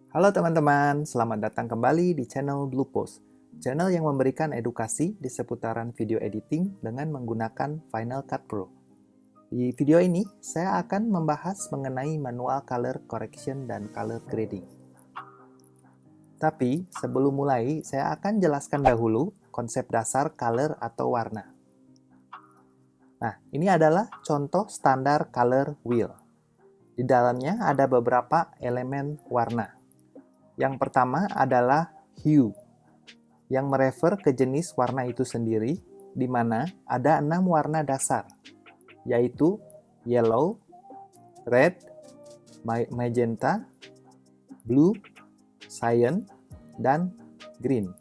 Halo teman-teman, selamat datang kembali di channel Blue Post, channel yang memberikan edukasi di seputaran video editing dengan menggunakan Final Cut Pro. Di video ini, saya akan membahas mengenai manual color correction dan color grading. Tapi, sebelum mulai, saya akan jelaskan dahulu konsep dasar color atau warna. Nah, ini adalah contoh standar color wheel. Di dalamnya ada beberapa elemen warna. Yang pertama adalah hue, yang merefer ke jenis warna itu sendiri, di mana ada 6 warna dasar, yaitu yellow, red, magenta, blue, cyan, dan green.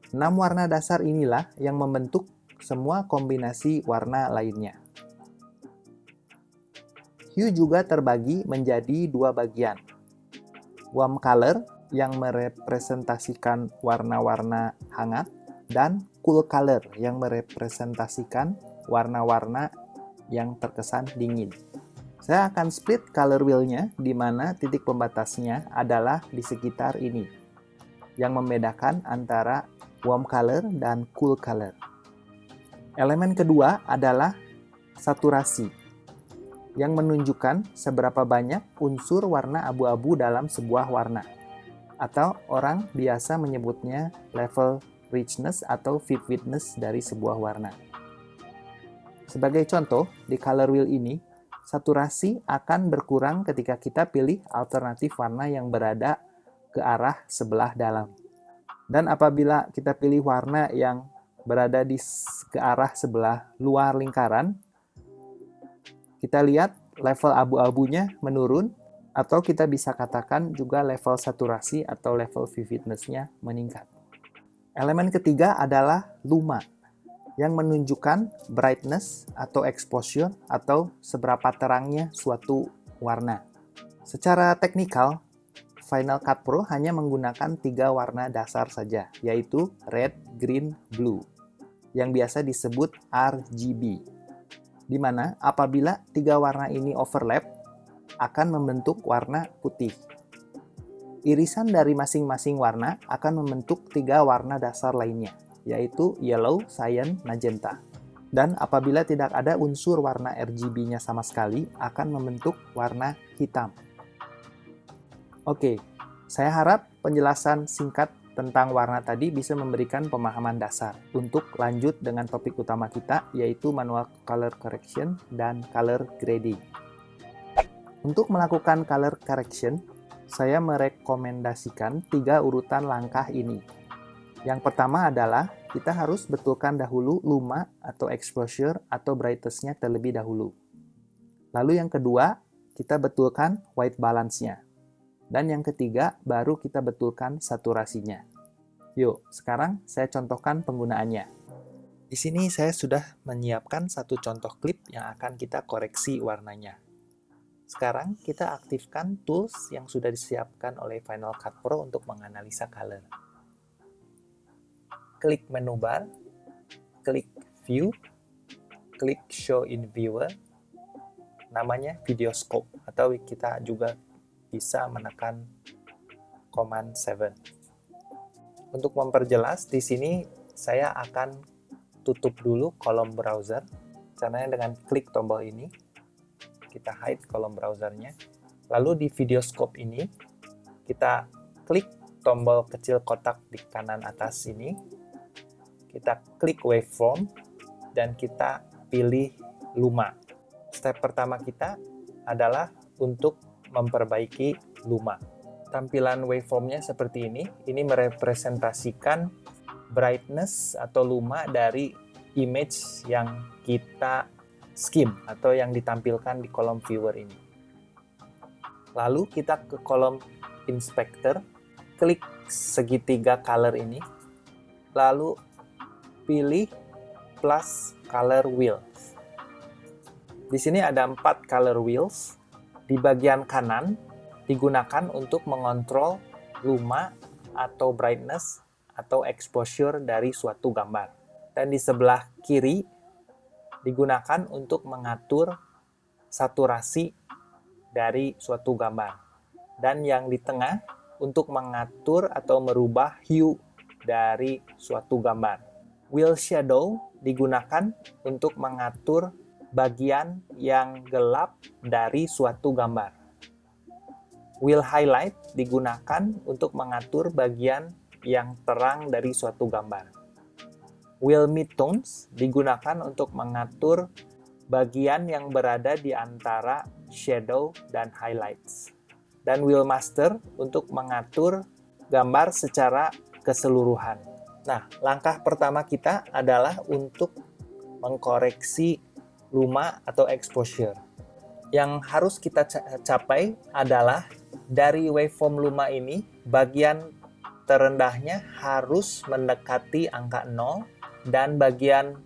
6 warna dasar inilah yang membentuk semua kombinasi warna lainnya. Hue juga terbagi menjadi dua bagian. Warm color yang merepresentasikan warna-warna hangat dan cool color yang merepresentasikan warna-warna yang terkesan dingin. Saya akan split color wheel-nya di mana titik pembatasnya adalah di sekitar ini, yang membedakan antara warm color dan cool color. Elemen kedua adalah saturasi, yang menunjukkan seberapa banyak unsur warna abu-abu dalam sebuah warna, atau orang biasa menyebutnya level richness atau vividness dari sebuah warna. Sebagai contoh, di color wheel ini, saturasi akan berkurang ketika kita pilih alternatif warna yang berada ke arah sebelah dalam. Dan apabila kita pilih warna yang berada ke arah sebelah luar lingkaran, kita lihat level abu-abunya menurun, atau kita bisa katakan juga level saturasi atau level vividness-nya meningkat. Elemen ketiga adalah luma, yang menunjukkan brightness atau exposure atau seberapa terangnya suatu warna. Secara teknikal, Final Cut Pro hanya menggunakan 3 warna dasar saja, yaitu red, green, blue, yang biasa disebut RGB. Di mana apabila 3 warna ini overlap, akan membentuk warna putih. Irisan dari masing-masing warna akan membentuk 3 warna dasar lainnya, yaitu yellow, cyan, magenta. Dan apabila tidak ada unsur warna RGB-nya sama sekali, akan membentuk warna hitam. Oke, saya harap penjelasan singkat tentang warna tadi bisa memberikan pemahaman dasar. Untuk lanjut dengan topik utama kita, yaitu manual color correction dan color grading. Untuk melakukan color correction, saya merekomendasikan 3 urutan langkah ini. Yang pertama adalah kita harus betulkan dahulu luma atau exposure atau brightness-nya terlebih dahulu. Lalu yang kedua, kita betulkan white balance-nya. Dan yang ketiga, baru kita betulkan saturasinya. Yuk, sekarang saya contohkan penggunaannya. Di sini saya sudah menyiapkan satu contoh klip yang akan kita koreksi warnanya. Sekarang kita aktifkan tools yang sudah disiapkan oleh Final Cut Pro untuk menganalisa color. Klik menu bar, klik View, klik Show in Viewer, namanya Video Scope, atau kita juga bisa menekan Command 7. Untuk memperjelas, di sini saya akan tutup dulu kolom browser. Caranya dengan klik tombol ini, kita hide kolom browsernya. Lalu di video scope ini, kita klik tombol kecil kotak di kanan atas ini. Kita klik waveform, dan kita pilih luma. Step pertama kita adalah untuk memperbaiki luma. Tampilan waveformnya seperti ini. Ini merepresentasikan brightness atau luma dari image yang kita skim atau yang ditampilkan di kolom viewer ini. Lalu kita ke kolom inspector, klik segitiga color ini, lalu pilih plus color wheels. Di sini ada 4 color wheels. Di bagian kanan digunakan untuk mengontrol luma atau brightness atau exposure dari suatu gambar. Dan di sebelah kiri digunakan untuk mengatur saturasi dari suatu gambar. dan yang di tengah untuk mengatur atau merubah hue dari suatu gambar. Wheel shadow digunakan untuk mengatur bagian yang gelap dari suatu gambar. Wheel highlight digunakan untuk mengatur bagian yang terang dari suatu gambar. Wheel midtones digunakan untuk mengatur bagian yang berada di antara shadow dan highlights. Dan wheel master untuk mengatur gambar secara keseluruhan. Nah, langkah pertama kita adalah untuk mengkoreksi luma atau exposure. Yang harus kita capai adalah dari waveform luma ini, bagian terendahnya harus mendekati angka 0 dan bagian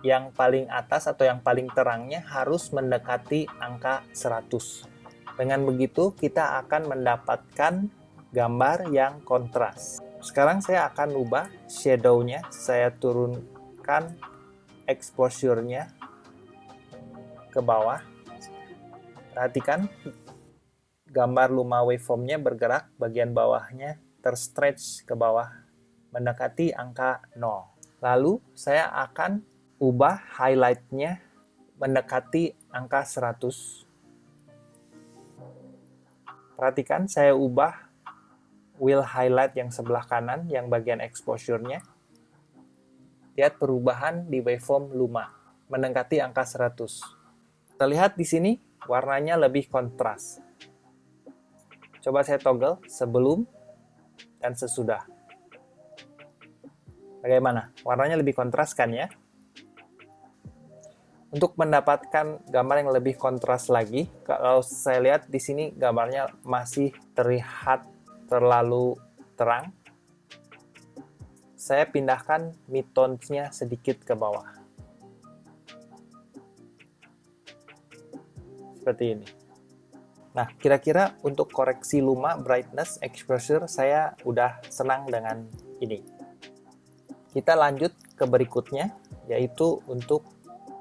yang paling atas atau yang paling terangnya harus mendekati angka 100. Dengan begitu, kita akan mendapatkan gambar yang kontras. Sekarang saya akan ubah shadow-nya, saya turunkan exposure-nya ke bawah. Perhatikan gambar luma waveform-nya bergerak, bagian bawahnya terstretch ke bawah, mendekati angka 0. Lalu saya akan ubah highlight-nya mendekati angka 100. Perhatikan saya ubah wheel highlight yang sebelah kanan, yang bagian exposure-nya. Lihat perubahan di waveform luma, mendekati angka 100. Terlihat di sini warnanya lebih kontras. Coba saya toggle sebelum dan sesudah. Bagaimana? Warnanya lebih kontras kan ya? Untuk mendapatkan gambar yang lebih kontras lagi, kalau saya lihat di sini gambarnya masih terlihat terlalu terang, saya pindahkan midtones-nya sedikit ke bawah. Seperti ini. Nah, kira-kira untuk koreksi luma, brightness, exposure, saya udah senang dengan ini. Kita lanjut ke berikutnya, yaitu untuk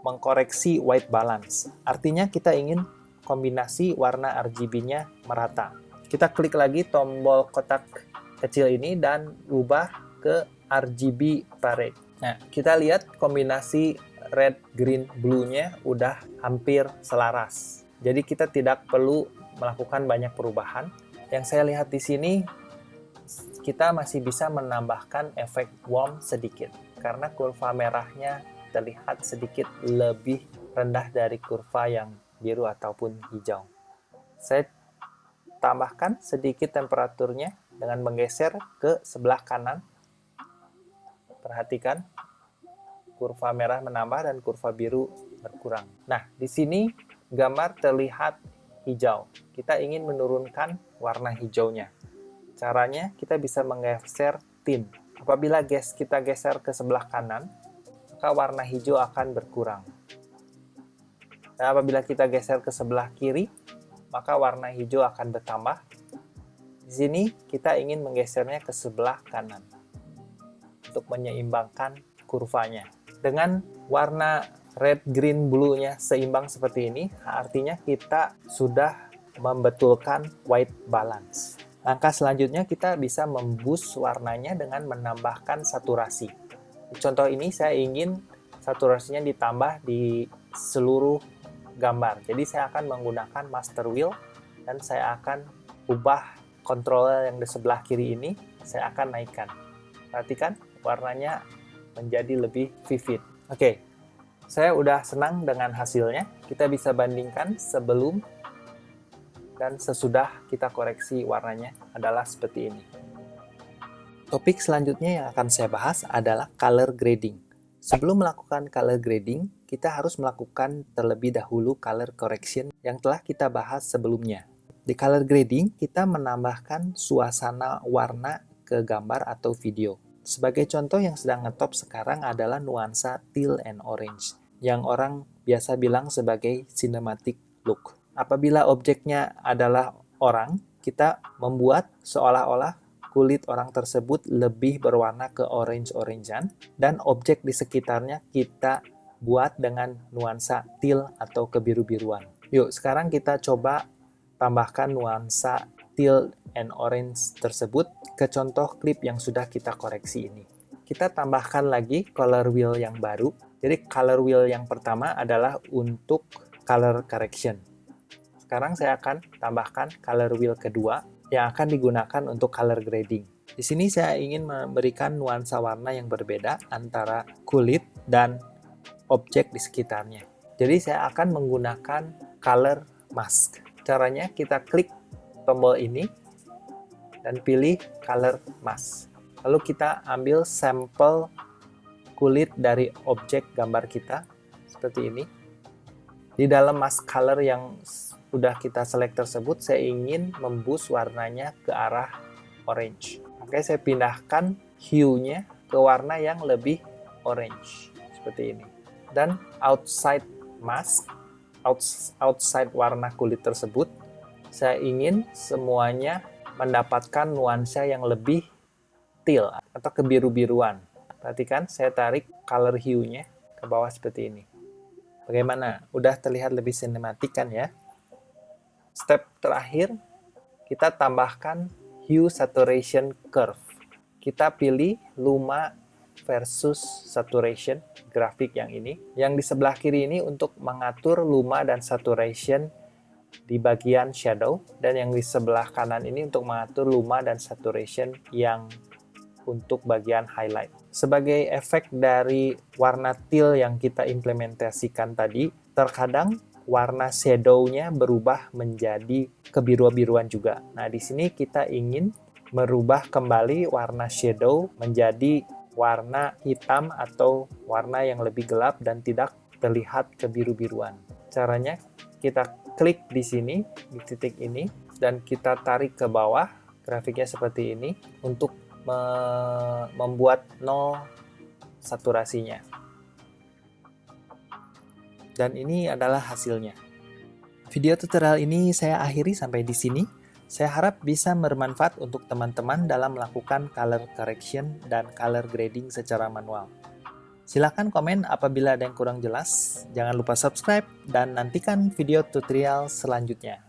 mengkoreksi white balance. Artinya kita ingin kombinasi warna RGB-nya merata. Kita klik lagi tombol kotak kecil ini dan ubah ke RGB parade. Nah, kita lihat kombinasi red, green, blue-nya udah hampir selaras. Jadi kita tidak perlu melakukan banyak perubahan. Yang saya lihat di sini, kita masih bisa menambahkan efek warm sedikit. Karena kurva merahnya terlihat sedikit lebih rendah dari kurva yang biru ataupun hijau. Saya tambahkan sedikit temperaturnya dengan menggeser ke sebelah kanan. Perhatikan, kurva merah menambah dan kurva biru berkurang. Nah, di sini gambar terlihat hijau. Kita ingin menurunkan warna hijaunya. Caranya, kita bisa menggeser tint. Apabila kita geser ke sebelah kanan, maka warna hijau akan berkurang. Dan apabila kita geser ke sebelah kiri, maka warna hijau akan bertambah. Di sini kita ingin menggesernya ke sebelah kanan untuk menyeimbangkan kurvanya. Dengan warna red, green, blue-nya seimbang seperti ini, artinya kita sudah membetulkan white balance. Langkah selanjutnya kita bisa memboost warnanya dengan menambahkan saturasi. Di contoh ini saya ingin saturasinya ditambah di seluruh gambar. Jadi saya akan menggunakan master wheel dan saya akan ubah controller yang di sebelah kiri ini, saya akan naikkan. Perhatikan warnanya menjadi lebih vivid. Oke, saya udah senang dengan hasilnya. Kita bisa bandingkan sebelum dan sesudah kita koreksi warnanya adalah seperti ini. Topik selanjutnya yang akan saya bahas adalah color grading. Sebelum melakukan color grading, kita harus melakukan terlebih dahulu color correction yang telah kita bahas sebelumnya. Di color grading, kita menambahkan suasana warna ke gambar atau video. Sebagai contoh yang sedang ngetop sekarang adalah nuansa teal and orange, yang orang biasa bilang sebagai cinematic look. Apabila objeknya adalah orang, kita membuat seolah-olah kulit orang tersebut lebih berwarna ke orange-orangean, dan objek di sekitarnya kita buat dengan nuansa teal atau kebiru-biruan. Yuk, sekarang kita coba tambahkan nuansa teal and orange tersebut ke contoh klip yang sudah kita koreksi ini. Kita tambahkan lagi color wheel yang baru. Jadi color wheel yang pertama adalah untuk color correction. Sekarang saya akan tambahkan color wheel kedua yang akan digunakan untuk color grading. Di sini saya ingin memberikan nuansa warna yang berbeda antara kulit dan objek di sekitarnya. Jadi saya akan menggunakan color mask. Caranya kita klik tombol ini dan pilih color mask. Lalu kita ambil sampel kulit dari objek gambar kita seperti ini. Di dalam mask color yang sudah kita select tersebut, saya ingin memboost warnanya ke arah orange. Oke, saya pindahkan hue-nya ke warna yang lebih orange seperti ini. Dan outside mask, outside warna kulit tersebut, saya ingin semuanya mendapatkan nuansa yang lebih teal atau kebiru-biruan. Perhatikan, saya tarik color hue-nya ke bawah seperti ini. Bagaimana? Udah terlihat lebih sinematik kan ya? Step terakhir, kita tambahkan hue saturation curve. Kita pilih luma versus saturation, grafik yang ini. Yang di sebelah kiri ini untuk mengatur luma dan saturation di bagian shadow, dan yang di sebelah kanan ini untuk mengatur luma dan saturation yang untuk bagian highlight. Sebagai efek dari warna teal yang kita implementasikan tadi, terkadang warna shadow-nya berubah menjadi kebiru-biruan juga. Nah, di sini kita ingin merubah kembali warna shadow menjadi warna hitam atau warna yang lebih gelap dan tidak terlihat kebiru-biruan. Caranya, kita klik di sini, di titik ini, dan kita tarik ke bawah, grafiknya seperti ini, untuk membuat nol saturasinya. Dan ini adalah hasilnya. Video tutorial ini saya akhiri sampai di sini. Saya harap bisa bermanfaat untuk teman-teman dalam melakukan color correction dan color grading secara manual. Silahkan komen apabila ada yang kurang jelas. Jangan lupa subscribe dan nantikan video tutorial selanjutnya.